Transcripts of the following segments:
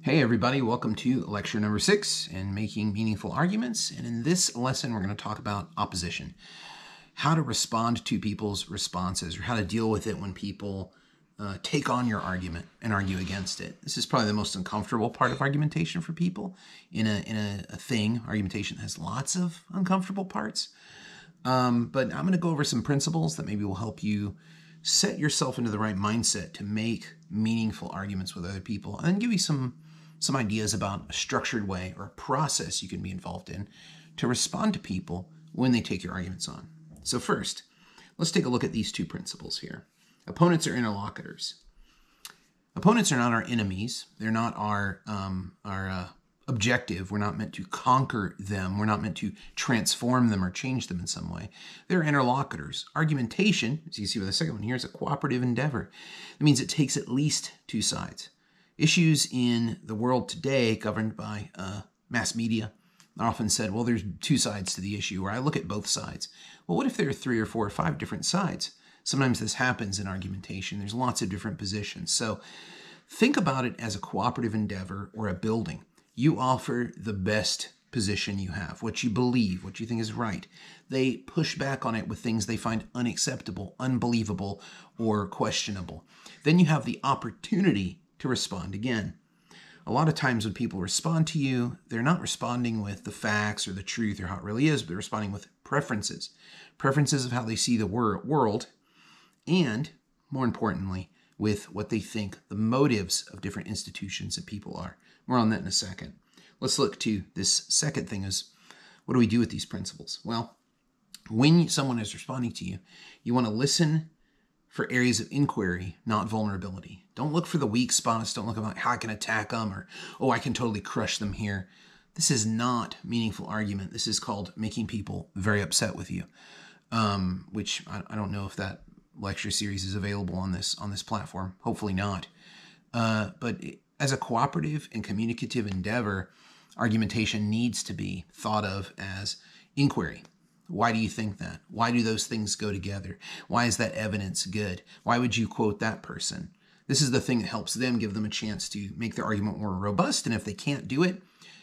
Hey everybody, welcome to lecture number 6 in Making Meaningful Arguments. And in this lesson, we're going to talk about opposition. How to respond to people's responses, or how to deal with it when people take on your argument and argue against it. This is probably the most uncomfortable part of argumentation for people. In a thing, argumentation has lots of uncomfortable parts. But I'm going to go over some principles that maybe will help you set yourself into the right mindset to make meaningful arguments with other people, and then give you some ideas about a structured way or a process you can be involved in to respond to people when they take your arguments on. So first, let's take a look at these two principles here. Opponents are interlocutors. Opponents are not our enemies. They're not our objective. We're not meant to conquer them. We're not meant to transform them or change them in some way. They're interlocutors. Argumentation, as you see with the second one here, is a cooperative endeavor. That means it takes at least two sides. Issues in the world today governed by mass media are often said, well, there's two sides to the issue, or I look at both sides. Well, what if there are 3 or 4 or 5 different sides? Sometimes this happens in argumentation. There's lots of different positions. So think about it as a cooperative endeavor or a building. You offer the best position you have, what you believe, what you think is right. They push back on it with things they find unacceptable, unbelievable, or questionable. Then you have the opportunity to respond again. A lot of times when people respond to you, they're not responding with the facts or the truth or how it really is, but they're responding with preferences. Preferences of how they see the world, and more importantly, with what they think the motives of different institutions and people are. More on that in a second. Let's look to this second thing is, what do we do with these principles? Well, when someone is responding to you, you want to listen for areas of inquiry, not vulnerability. Don't look for the weak spots. Don't look about how I can attack them or, oh, I can totally crush them here. This is not meaningful argument. This is called making people very upset with you, which I don't know if that lecture series is available on this platform. Hopefully not. But as a cooperative and communicative endeavor, argumentation needs to be thought of as inquiry. Why do you think that? Why do those things go together? Why is that evidence good? Why would you quote that person? This is the thing that helps them, give them a chance to make their argument more robust. And if they can't do it,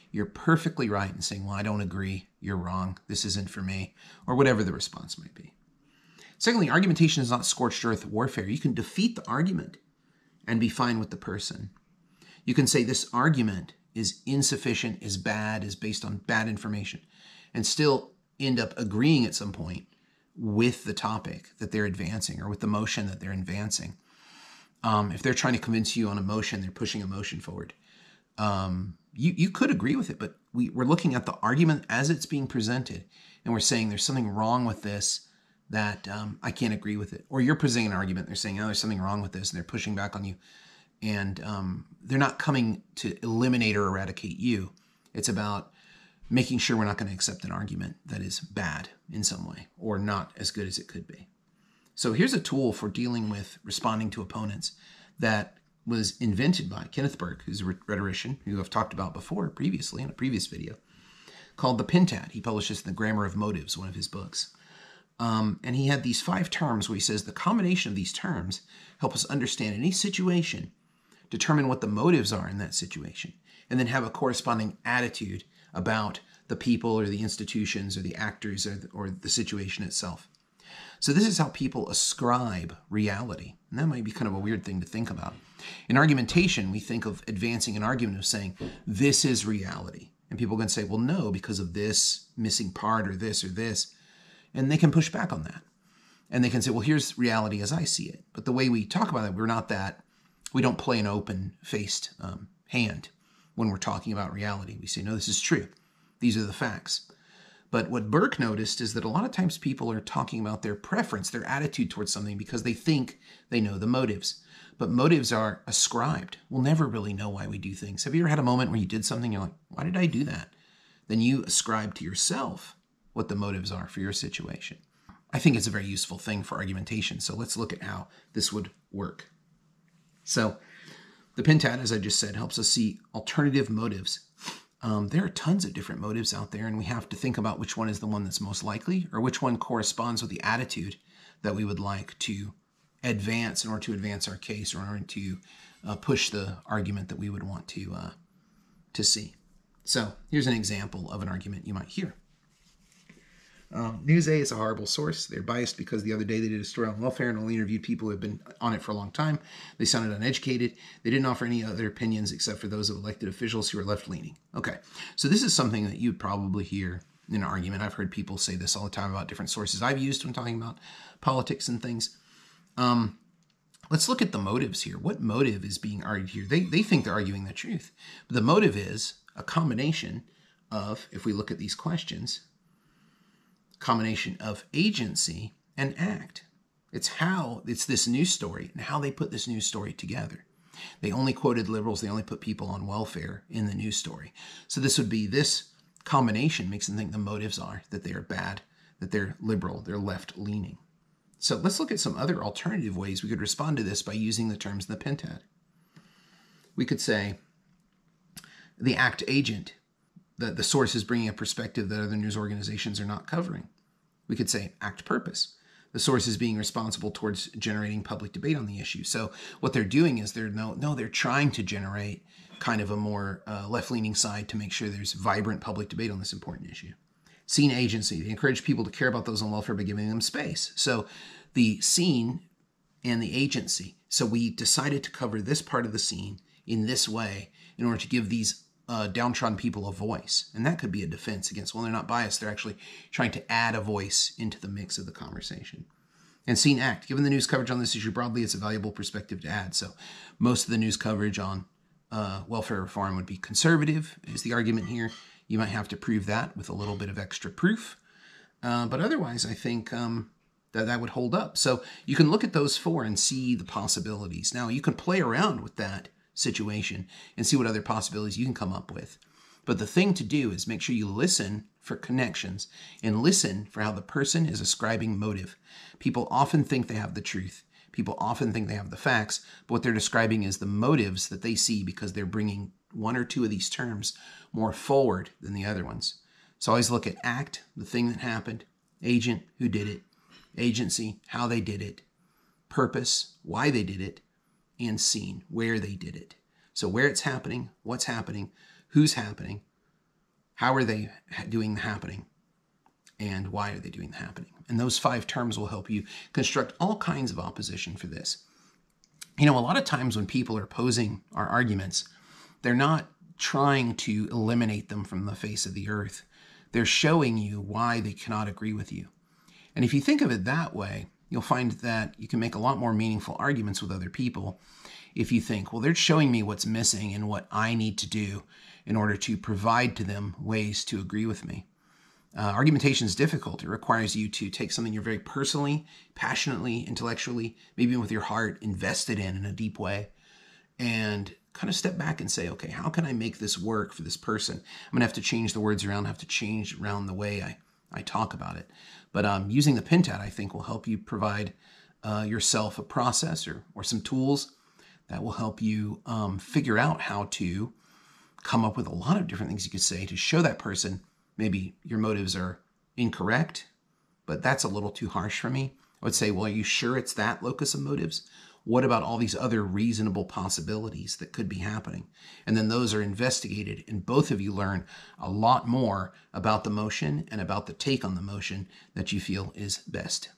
you're perfectly right in saying, well, I don't agree. You're wrong. This isn't for me, or whatever the response might be. Secondly, argumentation is not scorched earth warfare. You can defeat the argument and be fine with the person. You can say this argument is insufficient, is bad, is based on bad information, and still end up agreeing at some point with the topic that they're advancing or with the motion that they're advancing. If they're trying to convince you on emotion, they're pushing emotion forward. You could agree with it, but we're looking at the argument as it's being presented, and we're saying there's something wrong with this that I can't agree with it. Or you're presenting an argument, they're saying, oh, there's something wrong with this, and they're pushing back on you. And they're not coming to eliminate or eradicate you. It's about making sure we're not going to accept an argument that is bad in some way or not as good as it could be. So here's a tool for dealing with responding to opponents that was invented by Kenneth Burke, who's a rhetorician who I've talked about before previously in a previous video, called the Pentat. He publishes The Grammar of Motives, one of his books. And he had these 5 terms where he says the combination of these terms help us understand any situation, determine what the motives are in that situation, and then have a corresponding attitude about the people or the institutions or the actors or the situation itself. So this is how people ascribe reality. And that might be kind of a weird thing to think about. In argumentation, we think of advancing an argument of saying, this is reality. And people can say, well, no, because of this missing part or this or this. And they can push back on that. And they can say, well, here's reality as I see it. But the way we talk about it, we don't play an open-faced hand when we're talking about reality. We say, no, this is true. These are the facts. But what Burke noticed is that a lot of times people are talking about their preference, their attitude towards something because they think they know the motives. But motives are ascribed. We'll never really know why we do things. Have you ever had a moment where you did something, you're like, why did I do that? Then you ascribe to yourself what the motives are for your situation. I think it's a very useful thing for argumentation. So let's look at how this would work. So the Pentat, as I just said, helps us see alternative motives. There are tons of different motives out there, and we have to think about which one is the one that's most likely, or which one corresponds with the attitude that we would like to advance in order to advance our case, or in order to push the argument that we would want to to see. So here's an example of an argument you might hear. News A is a horrible source. They're biased because the other day they did a story on welfare and only interviewed people who have been on it for a long time. They sounded uneducated. They didn't offer any other opinions except for those of elected officials who are left-leaning. Okay, so this is something that you'd probably hear in an argument. I've heard people say this all the time about different sources I've used when talking about politics and things. Let's look at the motives here. What motive is being argued here? They think they're arguing the truth. But the motive is a combination of, if we look at these questions, combination of agency and act. It's this news story and how they put this news story together. They only quoted liberals. They only put people on welfare in the news story. So this combination makes them think the motives are that they are bad, that they're liberal, they're left-leaning. So let's look at some other alternative ways we could respond to this by using the terms in the pentad. We could say the act agent, the source is bringing a perspective that other news organizations are not covering. We could say act purpose. The source is being responsible towards generating public debate on the issue. So what they're doing is they're trying to generate kind of a more left-leaning side to make sure there's vibrant public debate on this important issue. Scene agency. They encourage people to care about those on welfare by giving them space. So the scene and the agency. So we decided to cover this part of the scene in this way in order to give these downtrodden people a voice. And that could be a defense against, well, they're not biased. They're actually trying to add a voice into the mix of the conversation. And scene act. Given the news coverage on this issue broadly, it's a valuable perspective to add. So most of the news coverage on welfare reform would be conservative, is the argument here. You might have to prove that with a little bit of extra proof. But otherwise, I think that would hold up. So you can look at those four and see the possibilities. Now, you can play around with that situation and see what other possibilities you can come up with. But the thing to do is make sure you listen for connections and listen for how the person is ascribing motive. People often think they have the truth. People often think they have the facts, but what they're describing is the motives that they see because they're bringing one or two of these terms more forward than the other ones. So always look at act, the thing that happened, agent, who did it, agency, how they did it, purpose, why they did it, and scene, where they did it. So where it's happening, what's happening, who's happening, how are they doing the happening, and why are they doing the happening. And those 5 terms will help you construct all kinds of opposition for this. You know, a lot of times when people are opposing our arguments, they're not trying to eliminate them from the face of the earth. They're showing you why they cannot agree with you. And if you think of it that way, you'll find that you can make a lot more meaningful arguments with other people if you think, well, they're showing me what's missing and what I need to do in order to provide to them ways to agree with me. Argumentation is difficult. It requires you to take something you're very personally, passionately, intellectually, maybe even with your heart invested in a deep way, and kind of step back and say, okay, how can I make this work for this person? I'm going to have to change the words around, have to change around the way I talk about it. But using the pentad, I think, will help you provide yourself a process or some tools that will help you figure out how to come up with a lot of different things you could say to show that person maybe your motives are incorrect, but that's a little too harsh for me. I would say, well, are you sure it's that locus of motives? What about all these other reasonable possibilities that could be happening? And then those are investigated, and both of you learn a lot more about the motion and about the take on the motion that you feel is best.